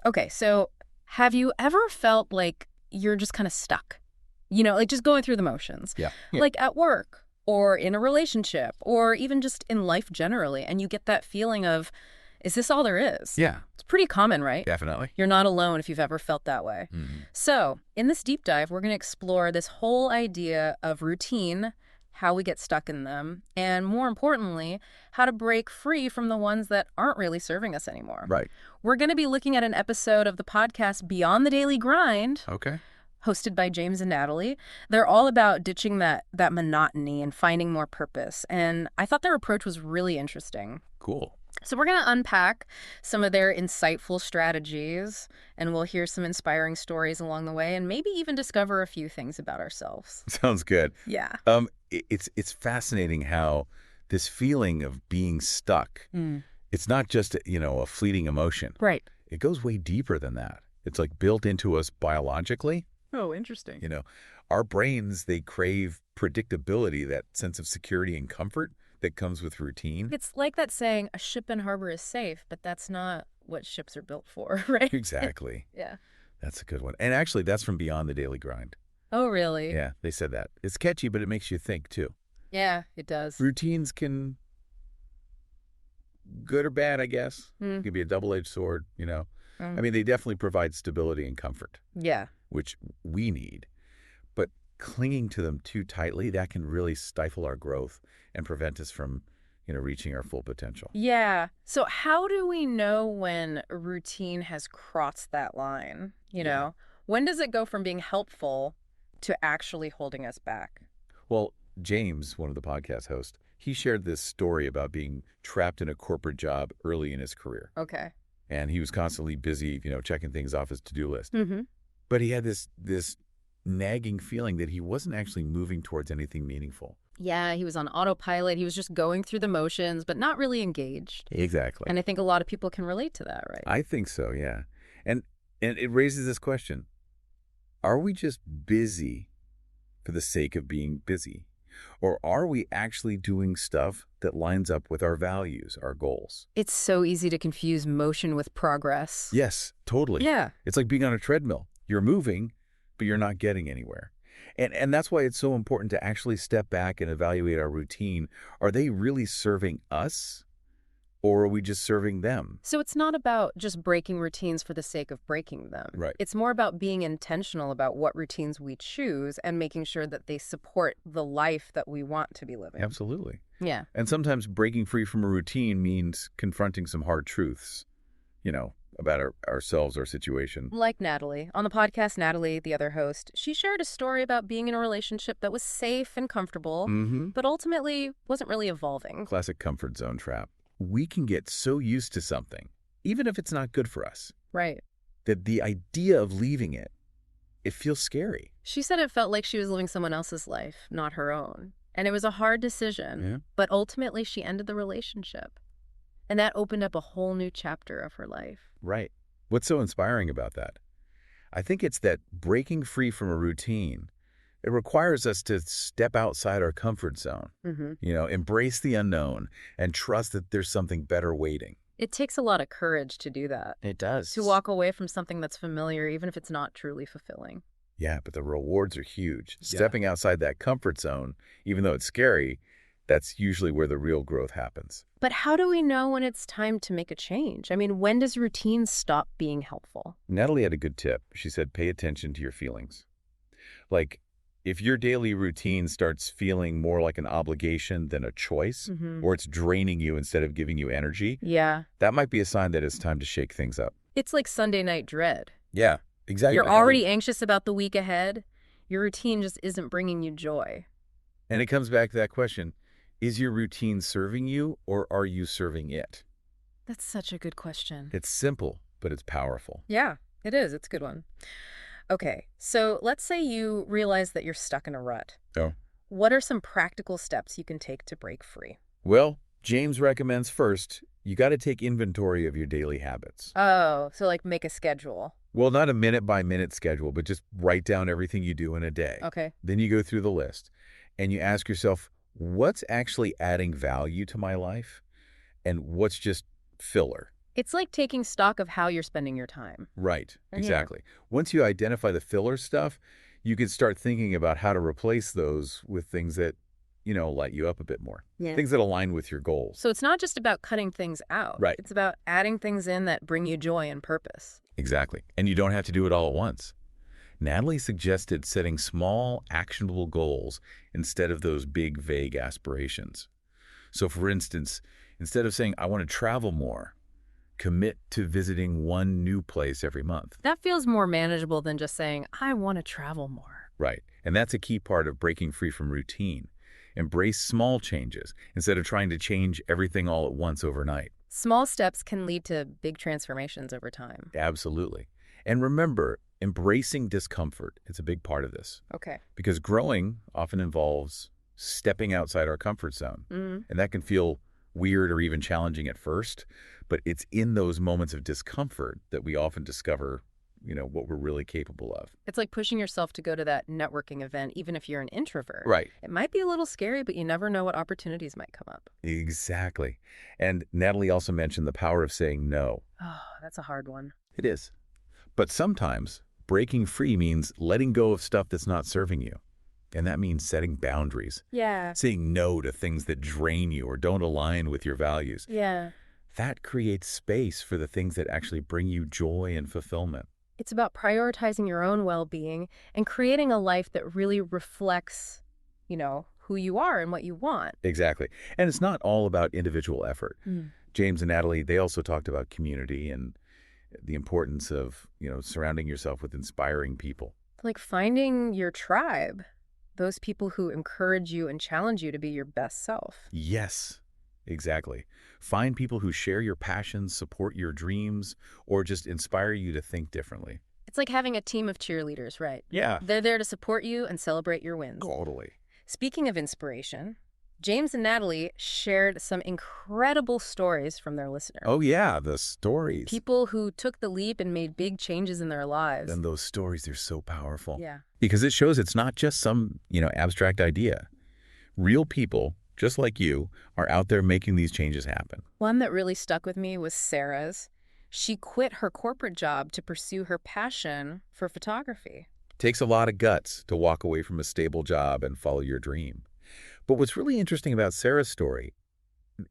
Okay, so have you ever felt like you're just kind of stuck? You know, like just going through the motions. Yeah. Like at work or in a relationship or even just in life generally. And you get that feeling of, is this all there is? Yeah, It's pretty common, right? definitely. You're not alone if you've ever felt that way. Mhm. So, in this deep dive, we're going to explore this whole idea of routine, how we get stuck in them, and more importantly, how to break free from the ones that aren't really serving us anymore. Right. We're going to be looking at an episode of the podcast Beyond the Daily Grind, Okay. hosted by James and Natalie. They're all about ditching that monotony and finding more purpose. And I thought their approach was really interesting. Cool. So we're going to unpack some of their insightful strategies, and we'll hear some inspiring stories along the way, and maybe even discover a few things about ourselves. Sounds good. Yeah. It's fascinating how this feeling of being stuck, it's not just, a fleeting emotion. Right. It goes way deeper than that. It's like built into us biologically. Oh, interesting. Our brains, they crave predictability, that sense of security and comfort that comes with routine. It's like that saying, a ship in harbor is safe, but that's not what ships are built for, right? Exactly. Yeah. That's a good one. And actually, that's from Beyond the Daily Grind. Oh, really? Yeah, they said that. It's catchy, but it makes you think, too. Yeah, it does. Routines can, good or bad, I guess. It could be a double-edged sword, I mean, they definitely provide stability and comfort, Yeah. which we need. But clinging to them too tightly, that can really stifle our growth and prevent us from, reaching our full potential. Yeah. So how do we know when a routine has crossed that line? When does it go from being helpful to actually holding us back? Well, James, one of the podcast hosts, he shared this story about being trapped in a corporate job early in his career. Okay. And he was constantly busy, checking things off his to-do list. Mm-hmm. But he had this nagging feeling that he wasn't actually moving towards anything meaningful. Yeah, he was on autopilot. He was just going through the motions, but not really engaged. Exactly. And I think a lot of people can relate to that, right? I think so, yeah. And it raises this question. Are we just busy for the sake of being busy? Or are we actually doing stuff that lines up with our values, our goals? It's so easy to confuse motion with progress. Yes, totally. Yeah. It's like being on a treadmill. You're moving, but you're not getting anywhere. And that's why it's so important to actually step back and evaluate our routine. Are they really serving us, or are we just serving them? So it's not about just breaking routines for the sake of breaking them. Right. It's more about being intentional about what routines we choose and making sure that they support the life that we want to be living. Absolutely. Yeah. And sometimes breaking free from a routine means confronting some hard truths, about ourselves, our situation. Like Natalie. On the podcast, Natalie, the other host, she shared a story about being in a relationship that was safe and comfortable, but ultimately wasn't really evolving. Classic comfort zone trap. We can get so used to something, even if it's not good for us, Right. that the idea of leaving it feels scary. She said it felt like she was living someone else's life, not her own. And it was a hard decision, but ultimately she ended the relationship. And that opened up a whole new chapter of her life. Right. What's so inspiring about that? I think it's that breaking free from a routine, it requires us to step outside our comfort zone, embrace the unknown, and trust that there's something better waiting. It takes a lot of courage to do that. It does. To walk away from something that's familiar, even if it's not truly fulfilling. Yeah, but the rewards are huge. Stepping outside that comfort zone, even though it's scary, that's usually where the real growth happens. But how do we know when it's time to make a change? I mean, when does routine stop being helpful? Natalie had a good tip. She said, pay attention to your feelings. Like, if your daily routine starts feeling more like an obligation than a choice, or it's draining you instead of giving you energy, that might be a sign that it's time to shake things up. It's like Sunday night dread. Yeah, exactly. You're already anxious about the week ahead. Your routine just isn't bringing you joy. And it comes back to that question. Is your routine serving you, or are you serving it? That's such a good question. It's simple, but it's powerful. Yeah, it is. It's a good one. Okay, so let's say you realize that you're stuck in a rut. Oh. What are some practical steps you can take to break free? Well, James recommends first, you got to take inventory of your daily habits. Oh, so like make a schedule. Well, not a minute-by-minute schedule, but just write down everything you do in a day. Okay. Then you go through the list, and you ask yourself, what's actually adding value to my life, and what's just filler? It's like taking stock of how you're spending your time. Right, Yeah. exactly. Once you identify the filler stuff, you can start thinking about how to replace those with things that, light you up a bit more. Yeah. Things that align with your goals. So it's not just about cutting things out. Right. It's about adding things in that bring you joy and purpose. Exactly. And you don't have to do it all at once. Natalie suggested setting small, actionable goals instead of those big, vague aspirations. So, for instance, instead of saying, I want to travel more, commit to visiting one new place every month. That feels more manageable than just saying, I want to travel more. Right. And that's a key part of breaking free from routine. Embrace small changes instead of trying to change everything all at once overnight. Small steps can lead to big transformations over time. Absolutely. And remember, embracing discomfort is a big part of this. Okay. Because growing often involves stepping outside our comfort zone. And that can feel weird or even challenging at first, but it's in those moments of discomfort that we often discover, what we're really capable of. It's like pushing yourself to go to that networking event, even if you're an introvert. Right. It might be a little scary, but you never know what opportunities might come up. Exactly. And Natalie also mentioned the power of saying no. Oh, that's a hard one. It is. But sometimes breaking free means letting go of stuff that's not serving you. And that means setting boundaries. Yeah. Saying no to things that drain you or don't align with your values. Yeah. That creates space for the things that actually bring you joy and fulfillment. It's about prioritizing your own well-being and creating a life that really reflects, who you are and what you want. Exactly. And it's not all about individual effort. James and Natalie, they also talked about community and the importance of, surrounding yourself with inspiring people. Like finding your tribe, those people who encourage you and challenge you to be your best self. Yes, exactly. Find people who share your passions, support your dreams, or just inspire you to think differently. It's like having a team of cheerleaders, right? Yeah. They're there to support you and celebrate your wins. Totally. Speaking of inspiration, James and Natalie shared some incredible stories from their listeners. Oh, yeah, the stories. People who took the leap and made big changes in their lives. And those stories, they're so powerful. Yeah. Because it shows it's not just some, abstract idea. Real people, just like you, are out there making these changes happen. One that really stuck with me was Sarah's. She quit her corporate job to pursue her passion for photography. Takes a lot of guts to walk away from a stable job and follow your dream. But what's really interesting about Sarah's story,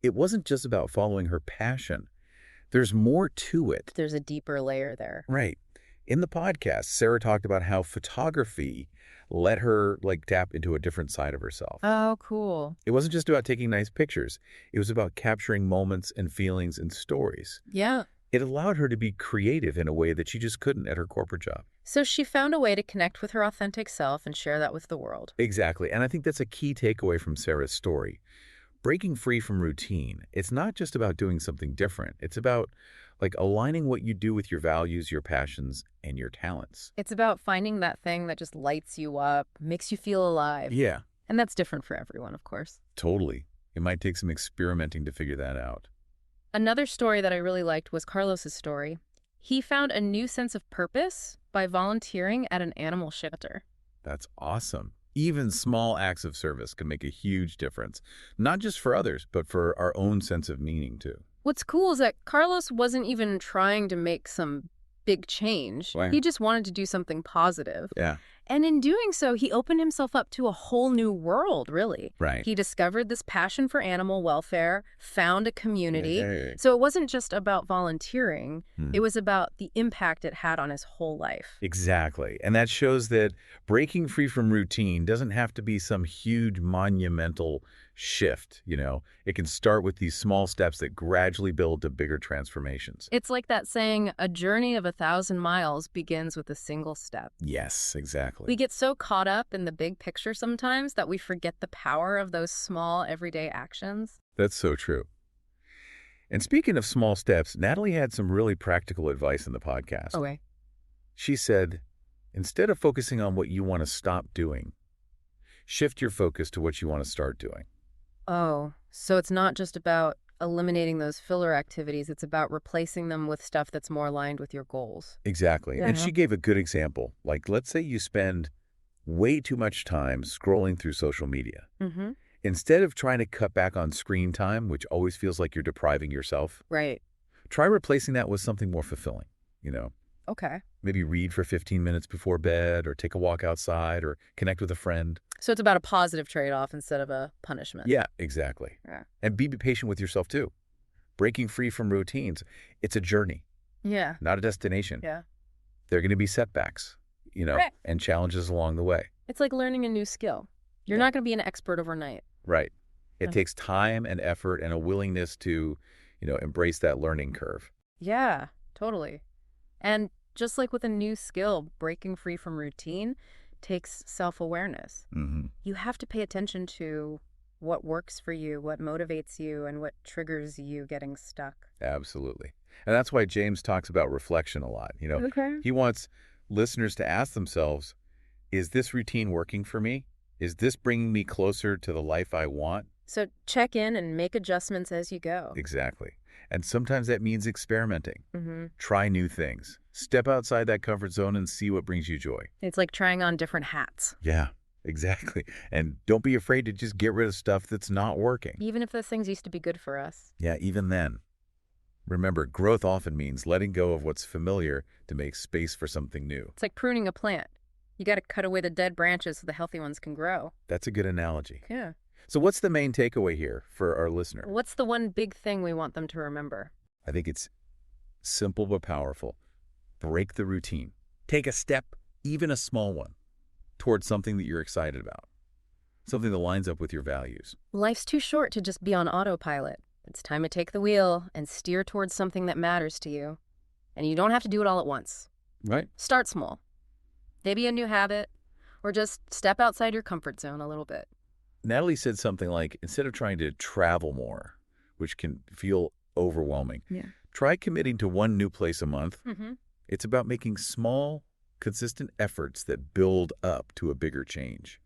it wasn't just about following her passion. There's more to it. There's a deeper layer there. Right. In the podcast, Sarah talked about how photography let her tap into a different side of herself. Oh, cool. It wasn't just about taking nice pictures. It was about capturing moments and feelings and stories. Yeah. It allowed her to be creative in a way that she just couldn't at her corporate job. So she found a way to connect with her authentic self and share that with the world. Exactly. And I think that's a key takeaway from Sarah's story. Breaking free from routine, it's not just about doing something different. It's about aligning what you do with your values, your passions, and your talents. It's about finding that thing that just lights you up, makes you feel alive. Yeah. And that's different for everyone, of course. Totally. It might take some experimenting to figure that out. Another story that I really liked was Carlos's story. He found a new sense of purpose by volunteering at an animal shelter. That's awesome. Even small acts of service can make a huge difference, not just for others, but for our own sense of meaning, too. What's cool is that Carlos wasn't even trying to make some big change. Wow. He just wanted to do something positive. Yeah. And in doing so, he opened himself up to a whole new world, really. Right. He discovered this passion for animal welfare, found a community. Hey. So it wasn't just about volunteering. It was about the impact it had on his whole life. Exactly. And that shows that breaking free from routine doesn't have to be some huge monumental shift, It can start with these small steps that gradually build to bigger transformations. It's like that saying, a journey of 1,000 miles begins with a single step. Yes, exactly. We get so caught up in the big picture sometimes that we forget the power of those small everyday actions. That's so true. And speaking of small steps, Natalie had some really practical advice in the podcast. Okay. She said, instead of focusing on what you want to stop doing, shift your focus to what you want to start doing. Oh, so it's not just about eliminating those filler activities. It's about replacing them with stuff that's more aligned with your goals. Exactly. Yeah. And she gave a good example. Let's say you spend way too much time scrolling through social media. Mm-hmm. Instead of trying to cut back on screen time, which always feels like you're depriving yourself, Right. Try replacing that with something more fulfilling, Okay. Maybe read for 15 minutes before bed or take a walk outside or connect with a friend. So it's about a positive trade-off instead of a punishment. Yeah, exactly. Yeah. And be patient with yourself too. Breaking free from routines, it's a journey, Yeah. not a destination. Yeah. There are going to be setbacks, Right. and challenges along the way. It's like learning a new skill. You're not going to be an expert overnight. Right. It Okay. takes time and effort and a willingness to, embrace that learning curve. Yeah, totally. And just like with a new skill, breaking free from routine takes self-awareness. Mm-hmm. You have to pay attention to what works for you, what motivates you, and what triggers you getting stuck. Absolutely. And that's why James talks about reflection a lot. Okay. He wants listeners to ask themselves, is this routine working for me? Is this bringing me closer to the life I want? So check in and make adjustments as you go. Exactly. And sometimes that means experimenting. Mm-hmm. Try new things. Step outside that comfort zone and see what brings you joy. It's like trying on different hats. Yeah, exactly. And don't be afraid to just get rid of stuff that's not working. Even if those things used to be good for us. Yeah, even then. Remember, growth often means letting go of what's familiar to make space for something new. It's like pruning a plant. You got to cut away the dead branches so the healthy ones can grow. That's a good analogy. Yeah. So what's the main takeaway here for our listener? What's the one big thing we want them to remember? I think it's simple but powerful. Break the routine. Take a step, even a small one, towards something that you're excited about. Something that lines up with your values. Life's too short to just be on autopilot. It's time to take the wheel and steer towards something that matters to you. And you don't have to do it all at once. Right? Start small. Maybe a new habit, or just step outside your comfort zone a little bit. Natalie said something like, instead of trying to travel more, which can feel overwhelming, try committing to one new place a month. Mm-hmm. It's about making small, consistent efforts that build up to a bigger change.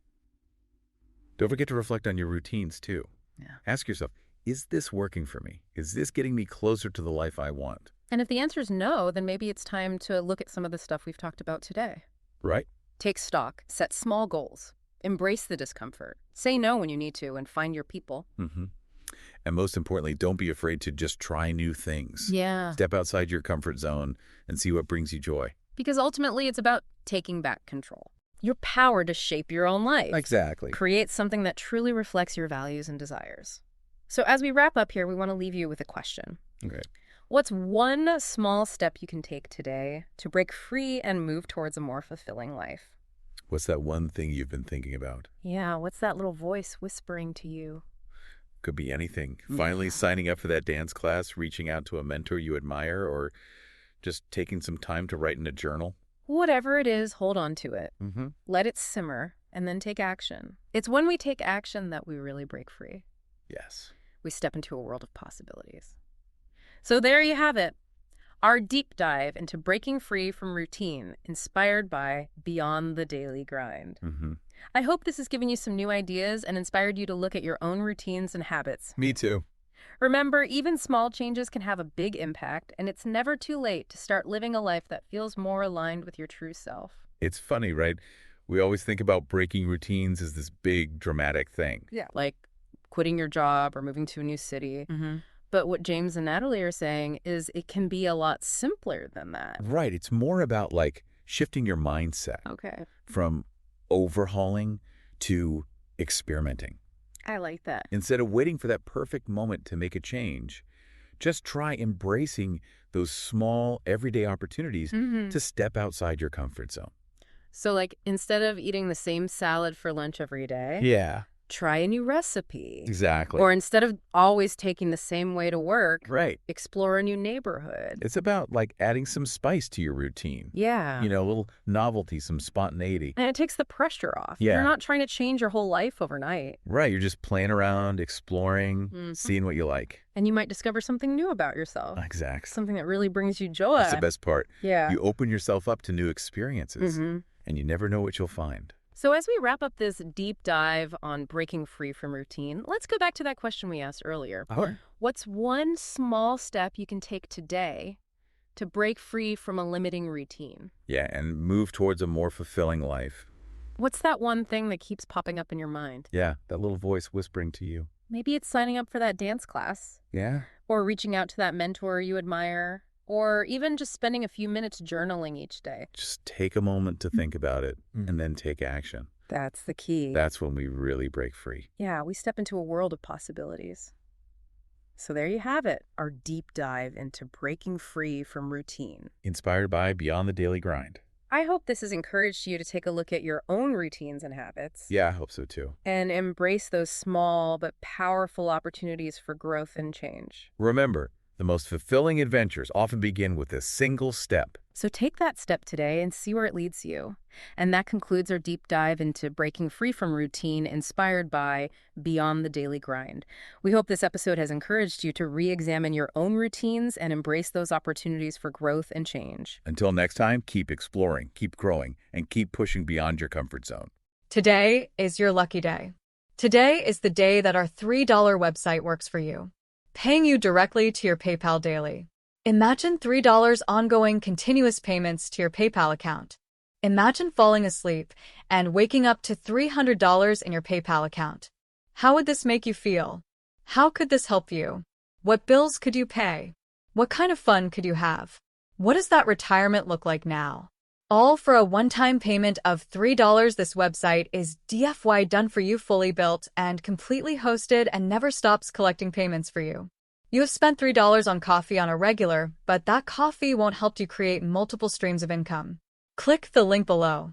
Don't forget to reflect on your routines, too. Yeah. Ask yourself, is this working for me? Is this getting me closer to the life I want? And if the answer is no, then maybe it's time to look at some of the stuff we've talked about today. Right? Take stock, set small goals, embrace the discomfort, say no when you need to, and find your people. Mm-hmm. And most importantly, don't be afraid to just try new things. Yeah. Step outside your comfort zone and see what brings you joy. Because ultimately, it's about taking back control. Your power to shape your own life. Exactly. Create something that truly reflects your values and desires. So as we wrap up here, we want to leave you with a question. Okay. What's one small step you can take today to break free and move towards a more fulfilling life? What's that one thing you've been thinking about? Yeah, what's that little voice whispering to you? Could be anything. Finally signing up for that dance class, reaching out to a mentor you admire, or just taking some time to write in a journal. Whatever it is, hold on to it. Mm-hmm. Let it simmer, and then take action. It's when we take action that we really break free. Yes. We step into a world of possibilities. So there you have it. Our deep dive into breaking free from routine, inspired by Beyond the Daily Grind. Mm-hmm. I hope this has given you some new ideas and inspired you to look at your own routines and habits. Me too. Remember, even small changes can have a big impact, and it's never too late to start living a life that feels more aligned with your true self. It's funny, right? We always think about breaking routines as this big, dramatic thing. Yeah. Like quitting your job or moving to a new city. Mm-hmm. But what James and Natalie are saying is it can be a lot simpler than that. Right. It's more about shifting your mindset Okay. from overhauling to experimenting. I like that. Instead of waiting for that perfect moment to make a change, just try embracing those small, everyday opportunities to step outside your comfort zone. So instead of eating the same salad for lunch every day, Yeah. try a new recipe. Exactly. Or instead of always taking the same way to work, Right. explore a new neighborhood. It's about adding some spice to your routine. Yeah. A little novelty, some spontaneity. And it takes the pressure off. Yeah. You're not trying to change your whole life overnight. Right. You're just playing around, exploring, seeing what you like. And you might discover something new about yourself. Exactly. Something that really brings you joy. That's the best part. Yeah. You open yourself up to new experiences, and you never know what you'll find. So as we wrap up this deep dive on breaking free from routine, let's go back to that question we asked earlier. Oh. What's one small step you can take today to break free from a limiting routine? Yeah, and move towards a more fulfilling life. What's that one thing that keeps popping up in your mind? Yeah, that little voice whispering to you. Maybe it's signing up for that dance class. Yeah. or reaching out to that mentor you admire, or even just spending a few minutes journaling each day. Just take a moment to think about it and then take action. That's the key. That's when we really break free. Yeah, we step into a world of possibilities. So there you have it, our deep dive into breaking free from routine. Inspired by Beyond the Daily Grind. I hope this has encouraged you to take a look at your own routines and habits. Yeah, I hope so too. And embrace those small but powerful opportunities for growth and change. Remember, the most fulfilling adventures often begin with a single step. So take that step today and see where it leads you. And that concludes our deep dive into breaking free from routine, inspired by Beyond the Daily Grind. We hope this episode has encouraged you to re-examine your own routines and embrace those opportunities for growth and change. Until next time, keep exploring, keep growing, and keep pushing beyond your comfort zone. Today is your lucky day. Today is the day that our $3 website works for you, paying you directly to your PayPal daily. Imagine $3 ongoing continuous payments to your PayPal account. Imagine falling asleep and waking up to $300 in your PayPal account. How would this make you feel? How could this help you? What bills could you pay? What kind of fun could you have? What does that retirement look like now? All for a one-time payment of $3. This website is DFY done for you, fully built and completely hosted, and never stops collecting payments for you. You have spent $3 on coffee on a regular, but that coffee won't help you create multiple streams of income. Click the link below.